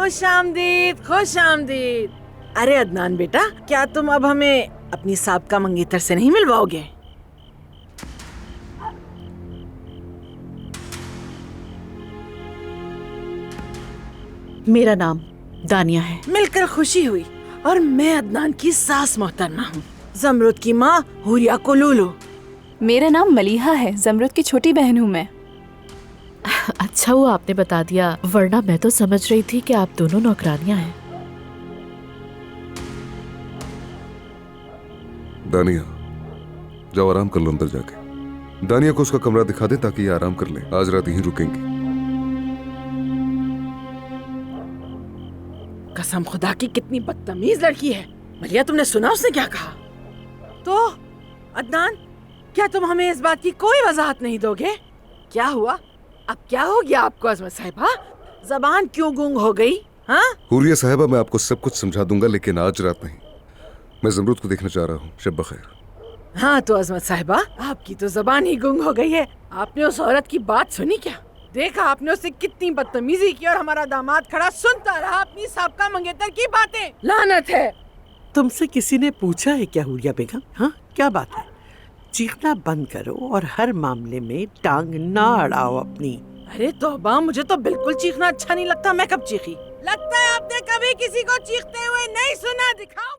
خوش آمدید، خوش آمدید. ارے عدنان بیٹا، کیا تم اب ہمیں اپنی سابقہ منگیتر سے نہیں ملواؤ گے؟ میرا نام دانیہ ہے. مل کر خوشی ہوئی. اور میں عدنان کی ساس محترمہ ہوں، زمرد کی ماں حوریہ کولولو. میرا نام ملیحہ ہے، زمرد کی چھوٹی بہن ہوں میں. اچھا ہوا آپ نے بتا دیا، ورنہ میں تو سمجھ رہی تھی کہ آپ دونوں نوکرانیاں ہیں. دانیہ جاؤ آرام کر لو اندر جا کے. دانیہ کو اس کا کمرہ دکھا دیں تاکہ یہ آرام کر لیں، آج رات یہیں رکیں گی. قسم خدا کی کتنی بدتمیز لڑکی ہے. ملیحہ تم نے سنا اس نے کیا کہا؟ تو عدنان، کیا تم ہمیں اس بات کی کوئی وضاحت نہیں دو گے؟ کیا ہوا؟ اب کیا ہو گیا آپ کو عظمت صاحبہ؟ زبان کیوں گونگ ہو گئی؟ ہاں حوریہ صاحبہ، میں آپ کو سب کچھ سمجھا دوں گا، لیکن آج رات نہیں. میں زمرد کو دیکھنا چاہ رہا ہوں. شب بخیر. ہاں تو عظمت صاحبہ، آپ کی تو زبان ہی گونگ ہو گئی ہے. آپ نے اس عورت کی بات سنی کیا؟ دیکھا آپ نے اسے کتنی بدتمیزی کی، اور ہمارا داماد کھڑا سنتا رہا اپنی سابقہ منگیتر کی باتیں. لعنت ہے. تم سے کسی نے پوچھا ہے کیا حوریہ بیگم؟ ہاں کیا بات ہے؟ چیخنا بند کرو اور ہر معاملے میں ٹانگ نہ اڑاؤ اپنی. ارے توبہ، مجھے تو بالکل چیخنا اچھا نہیں لگتا. میں کب چیخی؟ لگتا ہے آپ نے کبھی کسی کو چیختے ہوئے نہیں سنا. دکھاؤ.